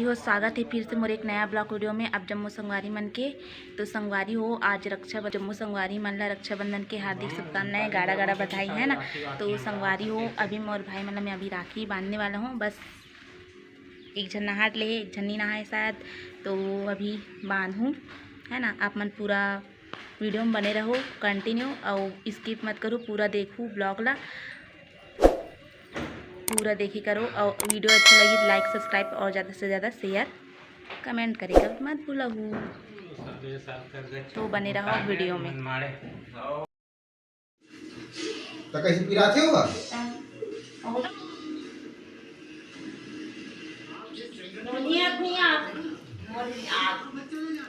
हो, स्वागत है फिर से मोर एक नया ब्लॉग वीडियो में। अब जम्मू संगवारी मन के तो संगवारी हो आज जम्मू संगवारी मन ला रक्षाबंधन के हार्दिक शुभकामनाएं, गाड़ा गाड़ा बधाई है ना। तो संगवारी हो अभी मोर भाई मतलब मैं अभी राखी बांधने वाला हूँ। बस एक जन नहा ले, एक जन नहीं नहाए शायद, तो अभी बांधूँ है ना। आप मन पूरा वीडियो में बने रहो कंटिन्यू और स्किप मत करो, पूरा देखो ब्लॉग ला, पूरा देखी करो। और वीडियो अच्छा लगी तो लाइक सब्सक्राइब और ज़्यादा से ज़्यादा शेयर कमेंट करेगा मत भूलहू। तो बने रहो वीडियो में। तो कैसे पिराते होगा?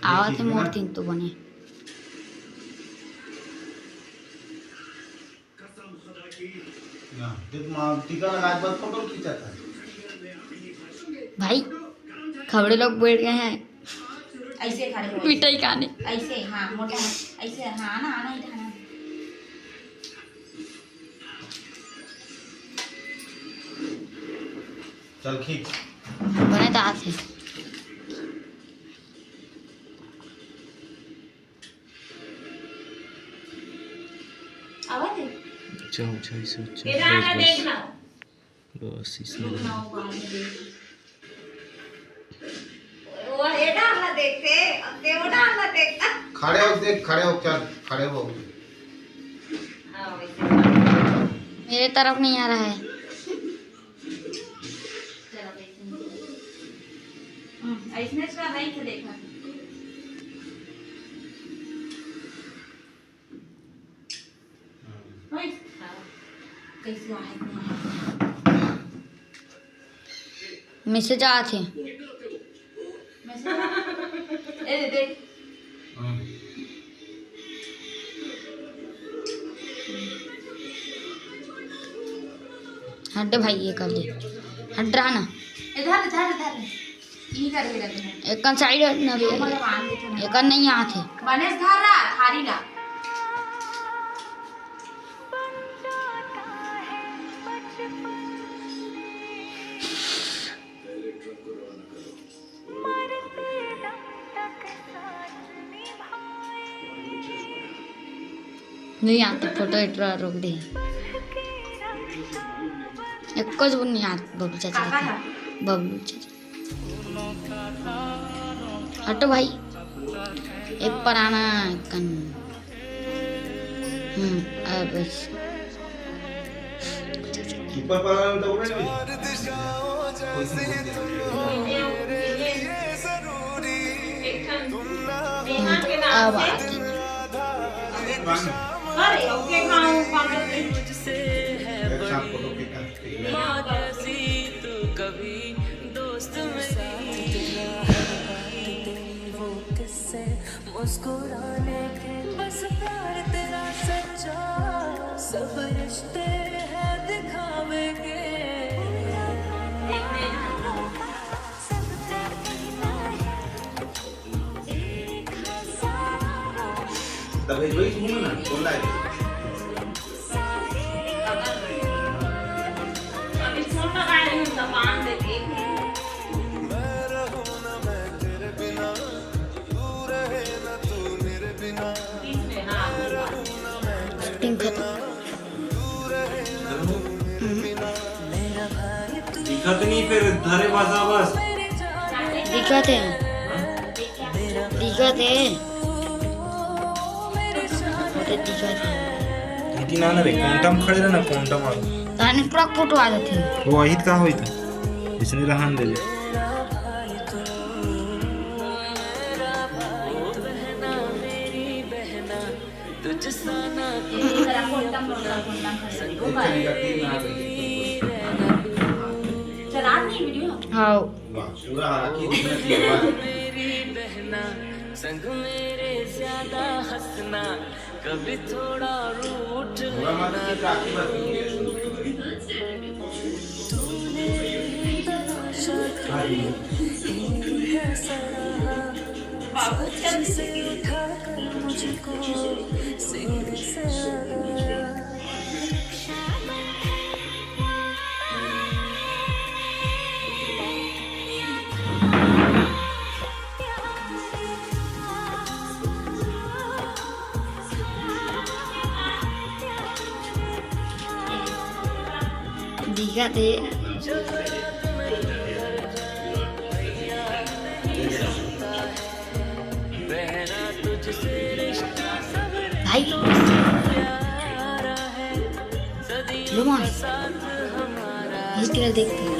आवत है मोर तीन तो बने फोटो खींचाता भाई। खबड़े लोग बैठ गए हैं ऐसे खड़े हो, पिटाई खाने ऐसे हाँ मोटा ऐसे हाँ आना आना इधर आना। चल खींच बने तो आते आवाज है अच्छा अच्छा इसे अच्छा इधर आना देखना बस इसमें वो ये डालना देखते अब वो डालना देखता। खड़े हो, देख खड़े हो, चल खड़े हो। हाँ वैसे मेरे तरफ नहीं आ रहा है। चलो ऐसे इसका नहीं से देखा कैसे आए मैसेज आते ए देख हट भाई ये कर ले, हट रहा ना इधर इधर इधर ये करके रखना एक साइड हटना भी मतलब आन देते एक नहीं आते। बनेस धारा थारी ला नहीं आते फोटो इतना रोक दे एक कुछ नहीं आते। बबलू चाचा बबलू चाचा हटो भाई एक पर आना कन बस ऊपर पर तो उड़े अब आते अरे ओके खाऊं पागल एक साथ फोटो खींचा मुस्कुराने के बस प्यार तेरा सच्चा, सब रिश्ते हैं दिखावे के। तभी वही सुनो ना बोला है अभी फोन लगा रही हूं सामान देके दिखत नहीं फिर धारे बाजा बस दिखाते हैं इतनी ना रे कोंटम खड़े रहना कोंटम आ ताने पूरा फोटो आ जाते हैं। वो वहीत का होई था इसने रहन दे चला नहीं वीडियो हाँ पूरा राखी दिखना चाहिए मेरी बहना संग मेरे ज्यादा हंसना, कभी थोड़ा रूठ पूरा मत की राखी मुझको सिंह से जाते। भाई रोमांस ये ट्रेलर देखते हैं।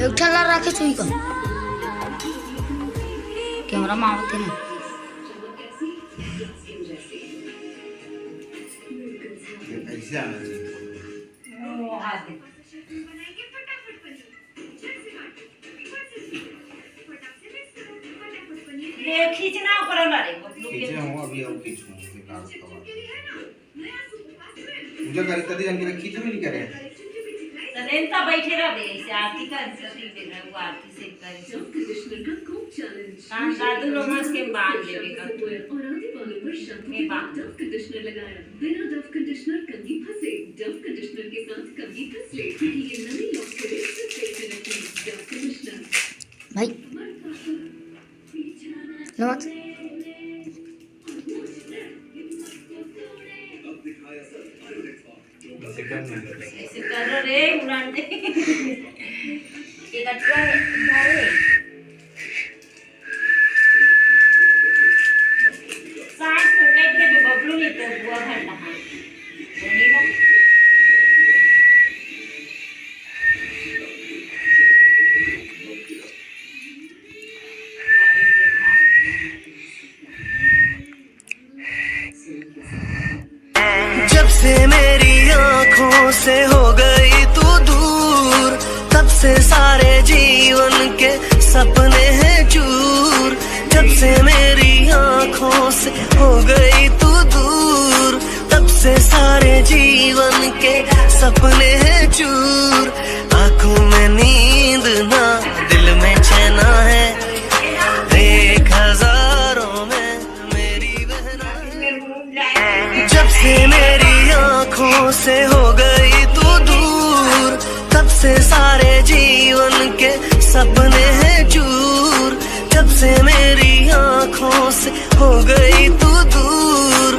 एक ठल्ला रखे छुई का कैमरा मारते ना। ऐसे आना चाहिए। ये खींचना करो ना रे खींचे हूँ अभी और खींचूँ पूजा करी तभी रंग की खींच भी नहीं करे। रेंता बैठे रह दे ऐसे आरती कर सती दे ना वो आरती से करे कान दादू रोमांस के बांध देवे का और आधे बालों पर मैं बांध डव कंडीशनर लगाया। बिना डव कंडीशनर कंघी फंसे। डव कंडीशनर के साथ कंघी फंस ले क्योंकि ये नमी लॉक करे सिर्फ डव कंडीशनर। भाई नमक ऐसे कर रे उड़ान दे एक अच्छा मारे साथ तो कट के बबलू नहीं तो बुआ घंटा है नहीं ना जब से मेरी आँखों से हो गई तू दूर, तब से सारे जीवन के सपने हैं चूर। जब से मेरी आँखों से हो गई तू दूर, तब से सारे जीवन के सपने हैं चूर। आँखों में नींद ना, दिल में चैन है, एक हजारों में मेरी बहना। जब से मेरी आँखों से हो गई तू दूर, तब से सारे जीवन के सपने हैं चूर। जब से मेरी आँखों से हो गई तू दूर।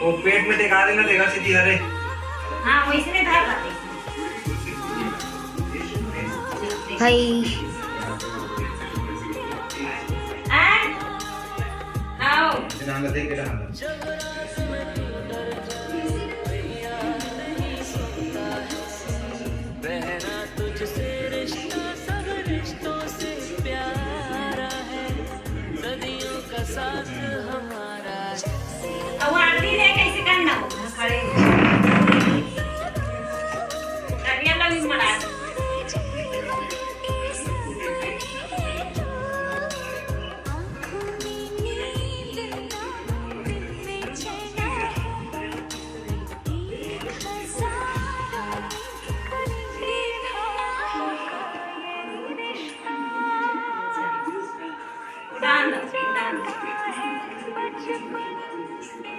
वो पेट में टेका देना, देखा सीधी हरे। हाँ वैसे नहीं धार लाते भाई आओ डांगा देख के डांगा बहना तुझसे रिश्ता सब रिश्तों से प्यारा है, सदियों का साथ हमारा। अब आरती रे कैसे करना हो खड़े करिया लगी मरा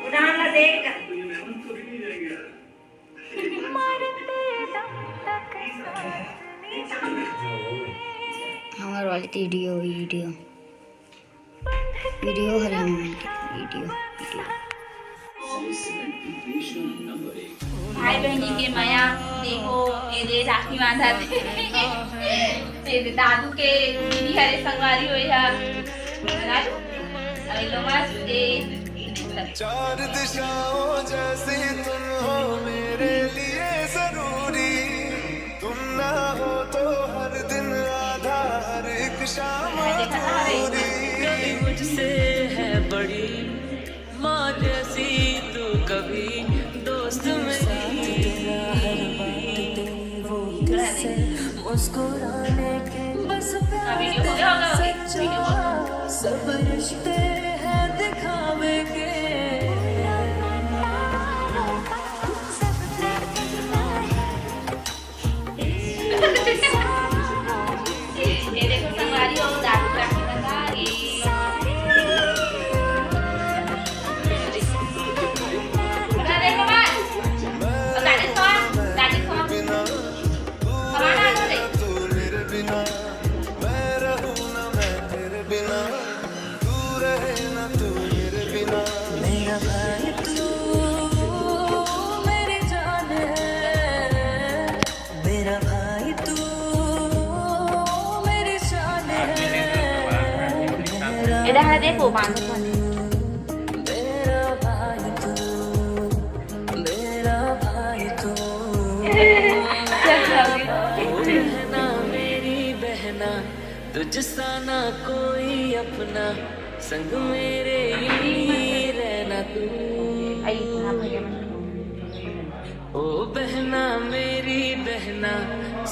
उड़ान ला देख हमारे वाली वीडियो वीडियो वीडियो हरियाणा में वीडियो भाई बहनी के माया देखो ये दे राखी बांधा थे तेरे दादू के दीदी हरे संगवारी होई है दादू अरे लो मस्त दे चार दिशाओं जैसी तुम हो मेरे लिए जरूरी, तुम ना हो तो हर दिन आधा हर एक शाम अधूरी। कभी मुझसे है बड़ी माँ जैसी तू, कभी दोस्त मेरी। मुस्कुराने के बस वीडियो हो गया होगा वीडियो सब रिश्ते हैं दिखावे के। ये देखो संगवारी हो दादू राखी बंधा ये रहा देखो बांध मेरा भाई तू, मेरा भाई तू, बहना मेरी बहना, तुझसा ना कोई अपना, संग मेरे यूं रहना तू। ओ बहना मेरी बहना,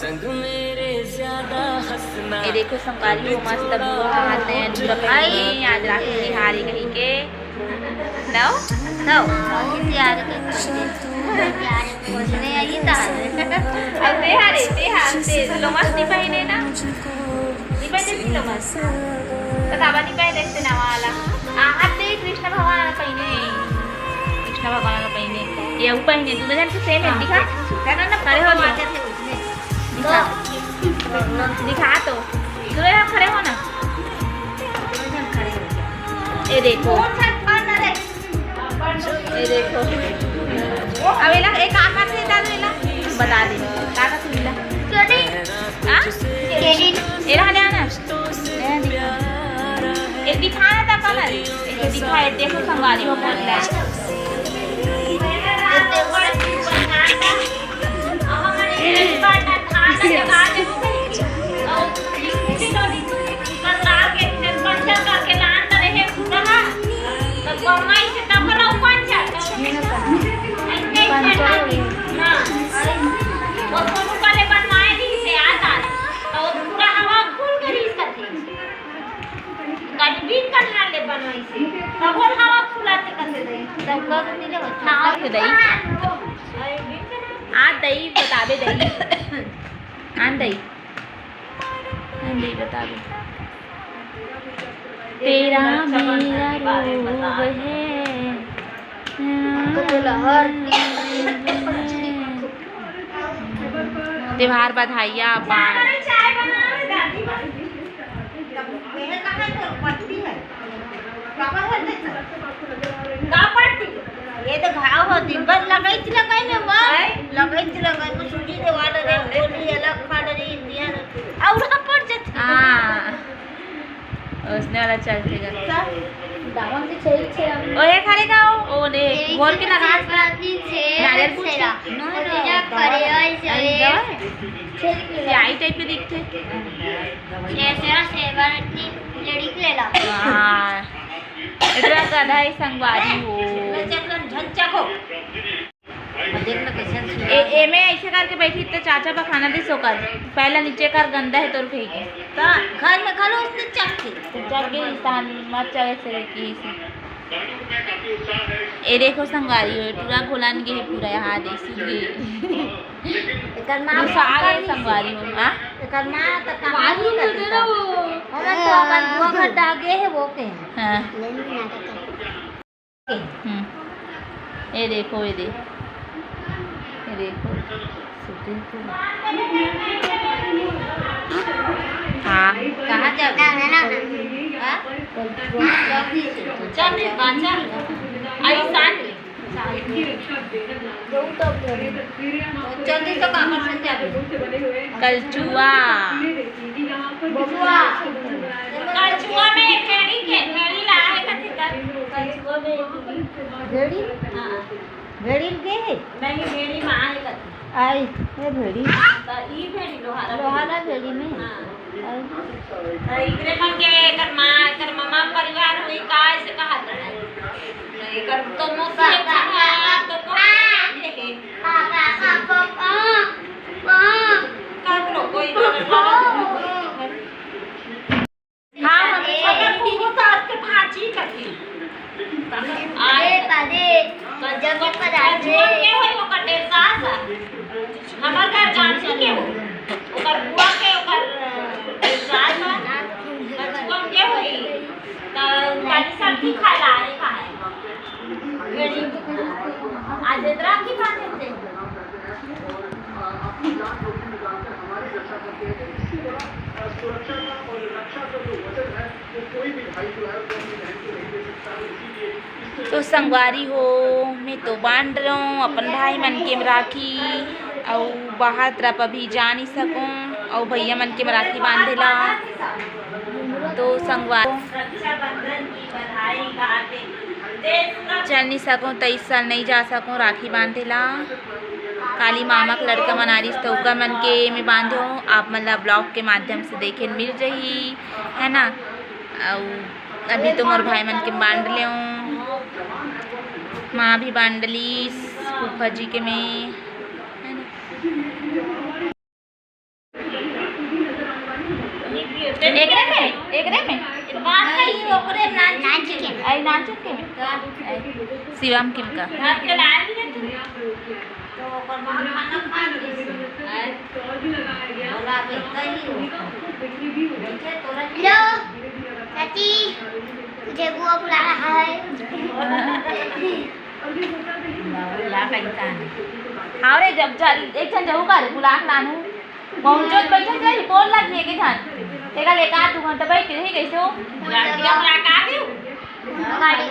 संग मेरे ज्यादा हंसना। ये देखो संगारी हो मस्त बुआ हाथ है पूरा भाई आज राखी तिहारी कहीं के नो नो तिहारी पूछने आई था अब तिहारी लो मस्त नहीं पहने ना नहीं पहने लो मस्त बतावा नहीं पहने देखते ना वाला हाथ दे कृष्ण भगवान पहने कृष्ण भगवान पहने ये ऊपर पहने तू जन से सेम है दिखा ना खड़े हो दिखा तो दूर हम खड़े हो ना ये देखो ये देखो अब ये ना एक आकार से डाल बता दे काका तू मिला छोटी हां ये रहा ना एक दिखाना था कलर एक दिखाए देखो संगारी हो बोल रहा है दही बता दे दही आन दही बता दे तेरा मेरा रूप है त्योहार बधाइयाँ ये तो घाव होती बस लगाई में लगाई में सूजी दे वाला रे बोली अलग फाड़ रे इंडिया और पड़ जाती हां उसने वाला चलतेगा दावन से छे छे ओए खाने का ओ ने बोल के लगा नारियल पूछा नोजा करे ऐसे आई टाइप के दिखते ऐसे सेवन इतनी लड़ी ले ला हां इतना गधा है संगवारी हो झंझको देखना कैसे ए में ऐसे करके बैठी तो चाचा पर खाना दे सो कर पहला नीचे कर गंदा है तोर फेंके ता घर में खा लो उसने चख के स्थान मत चाहे से की ए देखो संगारी हो पूरा खुलान के पूरा यहाँ देसी गे करना सारे संगवारी हो हां करना तो कहानी करता और तो अपन वो घर डागे है वो के हां नहीं ये देखो ये देखो हाँ कहाँ जाओ ना चल बाजा आई सान जल्दी तो काम कर जाबे कलचुआ बबुआ कलचुआ में भेड़ी ला है कथि कर कलचुआ में भेड़ी हां भेड़ी के नहीं भेड़ी में आए कथि आई ये भेड़ी तो ई भेड़ी लोहारा भेड़ी में हां इकरे मन के कर मामा परिवार हुई काय से कहा नहीं कर तो मोसे तो कर लो कोई हाँ अगर कुकु साथ के भाजी करती आए पादे जब पर आजे के होई ओकर डेढ़ सास हमर घर जानसी के हो ओकर बुआ के ओकर सास कछुआ के होई त काली सब्जी खाला है का है वेड़ी आज इधर की बात है तो संगवारी हो मैं तो बांध रहा हूँ अपन भाई मन के राखी और बाहर तरफ अभी जा नहीं सकूँ और भैया मन के राखी बांधेला तो संगवारी रक्षाबंधन की बधाई गाते देश का चल नहीं सकूँ 23 साल नहीं जा सकूँ राखी बांधेला काली मामा का लड़का मना रही तो ओका मन के में बांधो आप मतलब ब्लॉग के माध्यम से देखे मिल रही है ना। अभी तो मोर भाई मन के बांध ले माँ भी बांध ली फूफा जी के में है ना। एक रे में बात कही ओकरे नाच के आई नाचत के में शिवम किम का घर के लाए भी नहीं तो ओकर मां खाना खा ली बोला के कही हो तोरा हेलो चाची मुझे बुआ बुला रहा है। ला कैसा हाँ रे जब एक जन जहू का बुला के लानू पहुंचो बैठे जाई बोल लग के जन तेरा लेका 2 घंटा बैठ के ही कैसे हो बुला का दियो गाड़ी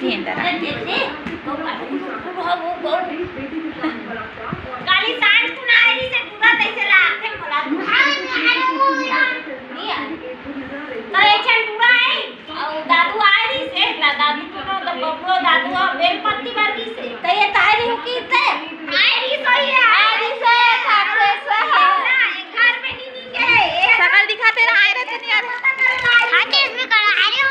भेंदरा देख दे काली सांझ तू ना आई से पूरा तैसे लाथे बोला नहीं तो एक छन पूरा है और दादू आई रही से ना दादू तो बबलो दादू बेल पत्ती वर्गी से तो ये तारी हो की ते आई रही सही है आई रही से ठाकरे से ना घर में नहीं गए शकल दिखाते रहा आई रहते नहीं यार आके इसमें करा आ रहे हो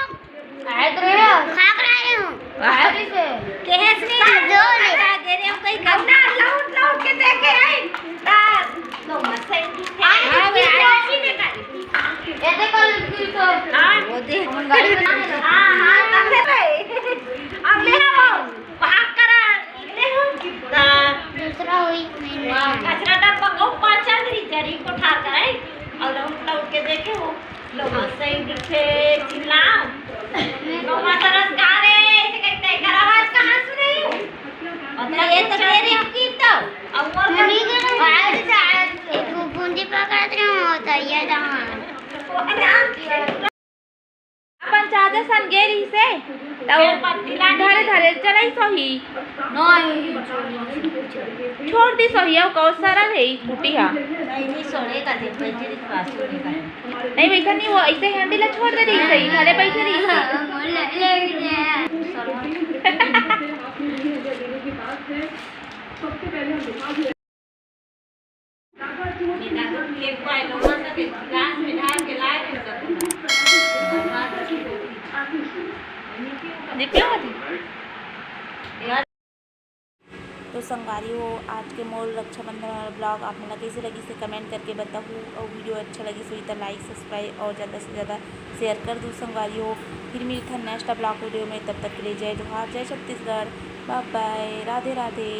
आए तो रहे हो खा कर आ रहे हो आए रही से केस नहीं दो ले गेरे हम कहीं करना लौट लौट के देखे आई तो मत सही ऐसी ने कर ये देखो लड़की तो हां वो दे गाड़ी बना है हां हां तब रे अब ले आओ भाग कर निकले हो दूसरा हुई मैंने कचरा डब्बा को पाचन रही जरी को ठार कर आई और लौट लौट के देखे हो लोग सही दिखे चिल्लाओ नो मातरस गा रे ऐसे कहते हैं आवाज कहां सुन रही हो मतलब ये तो तेरी हकी तो अब मोर नहीं कर आए से एक पूंजी पकड़ रहे हो तो ये जहां अपन चाचा सन गेरी से धरे धरे चलाई सही नहीं छोड़ दी सही है कौ सरल है कुटिया नहीं सोने का दिन बैठे पास सोने का नहीं वैसा नहीं वो ऐसे हैंडल छोड़ दे रही सही घरे बैठे रही के पाए लोगों से ग्लास में ढाल के लाए थे तो संगवारी हो आज के मोर रक्षाबंधन वाला ब्लॉग आप लोग कैसे लगी से कमेंट करके बताऊँ और वीडियो अच्छा लगी सो तो लाइक सब्सक्राइब और ज़्यादा से ज़्यादा शेयर कर दूँ संगवारी हो। फिर मिलता है नेक्स्ट ब्लॉग वीडियो में, तब तक के लिए जय जोहार जय छत्तीसगढ़ बाय बाय राधे राधे।